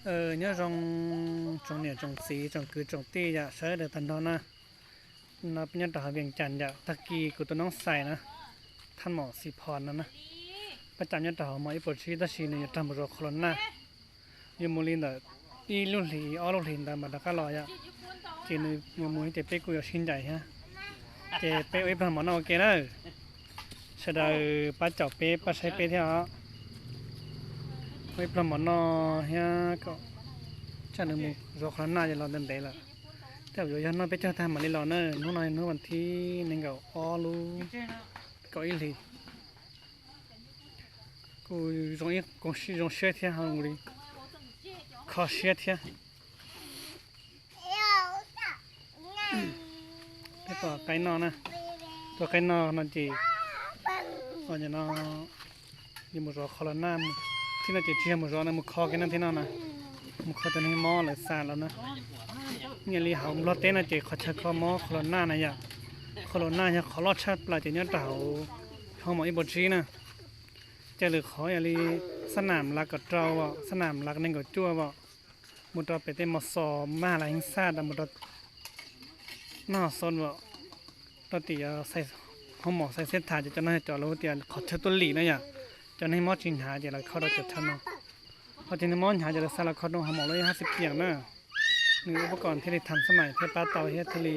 nhớ trong nhà trong xí trong cứ trong tê dạ sẽ được thành đó na nó bây giờ đào viện chăn dạ tắc kỳ của tôiน้องใส่นะท่านหมอสีพรนะประจำยันดาวมาอีปวดชีตาชีเนี่ยทำรอคลนนะยูมูลินแต่อีลุลีออลุลินแต่มาดักก็รอยอ่ะจีนยูมูลินเจ็บเป๊กกูอยากชินใจฮะเจ็บเป๊กไว้พาหมอนโอเคนะเสด็จป้าเจาะเป๊กป้าใช้เป๊กที่เขาไว้พาหมอนอเฮียก็ฉันนึกมึงรอคลนหน้าจะรอเดินเตะละแต่อยู่ยันน้อยไปเจอทำมาลีรอเนอร์นู้นหน่อยนู้นวันที่หนึ่งก็อ้อลูก็อีลีกู容易用雪天哈我的烤雪天这个该闹呢ตัว该闹那就我就那你们说烤了那ที่นั่นจะเชื่อมันร้อนนะมันคอกันนั่นที่นั่นนะมันคอตัวนี้หม้อเลยสารแล้วนะเนี่ยลีเขารถเต้นนะเจ๊เขาใช้ข้อหม้อคอร์น่านะอย่าคอร์น่าอย่าขอรอดชาติปลาเจ๊เนี่ยเต่าเขาหมออีบชีนะจะหรือขออย่างนี้สนามลักกับเจ้าบ่สนามลักนั่นกับจั่วบ่มุดเราไปเต้นมาสอบมาอะไรหิ้งซาดมุดเราหน้าซนบ่ตอนตีใส่ห้องหมอใส่เส้นถ่ายจะน่าจะจอดแล้วเตียนขอเชิดตัวหลีนะอย่าจะให้หมอจิงหาจะเราเข้าเราจดชั้นเนาะพอจิงหมอหาจะเราสารคดีห้องหมอเลย50เพียงนะนี่อุปกรณ์ที่ได้ทำสมัยเทปลาเต่าเฮ็ดทะเล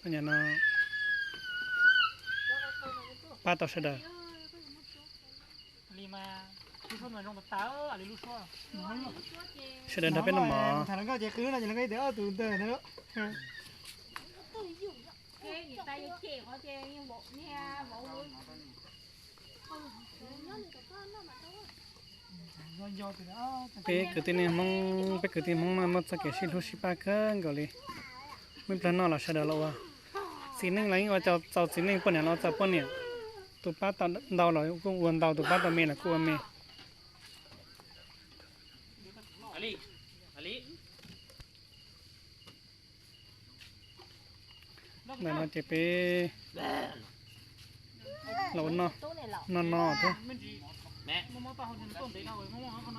อย่างนั้นปลาเต่าเสด็จเสด็จถ้าเป็นหมอถ้าเราก็จะคืนเราจะเราก็เดี๋ยวตื่นเต้นนะลูกไปเกิดที่นี่มึงไปเกิดที่มึงมันจะเกิดสิ่งทุกสิ่งปาเกินก็เลยไม่พลาดนอเราเสด็จแล้ววะสิ่งนึงอะไรก็จะสิ่งนึงปนเนี่ยเราจะปนเนี่ยตัวป้าตาดาวเราก็วนดาวตัวป้าตาเมย์นะกูเมย์นั่นเราจะไปเราเนาะนอนเถอะ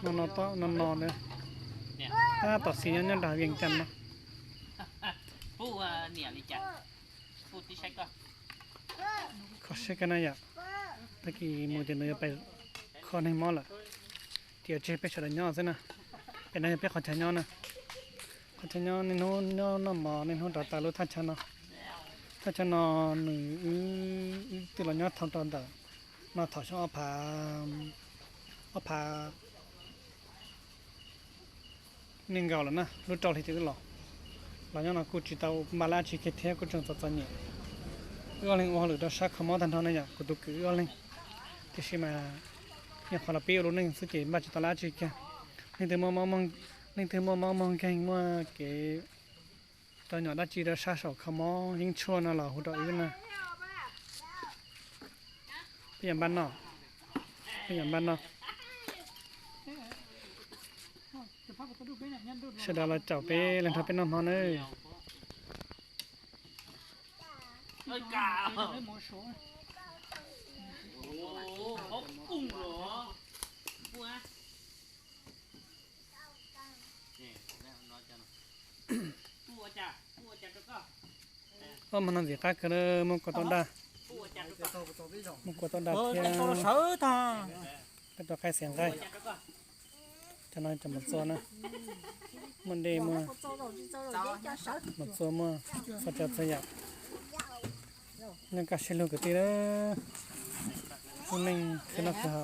นอนต่อนอนเลยถ้าต่อสีนั้นด่าเวียงจันทร์เนาะผู้เนี่ยลิจันผู้ที่ใช้ก็เขาใช้กันนะอย่าตะกี้มูจะเนื้อไปคอในหม้อละเดี๋ยวเจ๊ไปฉลาดย่อซะนะเป็นอะไรไปขอใช้ย่อนะขอใช้ย่อในโน้นย่อน้ำหมอในโน้นต่อตาลุทัชชะเนาะถ้าจะนอนหนึ่งตีเราย่อทำตอนต่อนอนถอดช่องเอาผ้านิ่งเก่าแล้วนะรู้จอที่จะหรอเราย่อกูจิตเอามาลาชิเคเทียกูจังตัวเนี่ยก็เลยว่าหรือเราชักขมอทันทอนเนี่ยกูตุกก็เลยที่ชิมาเนี่ยพอเราเปี้ยรู้นึงสุดเจ๋งบ้าจิตลาชิเคนี่ถึงมองแกงว่าเก๋ตอนหยอดจีเราชาสขมอยิ่งชวนเราหัวเราอีกนะเปลี่ยนบ้านนอกเสด็จเราเจ้าไปเล่นทับเป็นน้ำมันเลยเอ้ยกาโอ้เขากุ้งเหรอปัวนี่แล้วน้อยจังปัวจ้ะก็มันนั่นสิค่ะก็เลยมันก็ต้องได้มันก็ต้องได้เพียงเป็นตัวใครเสียงใครจะน้อยจะหมดโซนนะมันดีมั้ยหมดโซนมั้ยสัจจะสยบงั้นก็เชื่อลูกตีเลยคนนึงคือนักข่าว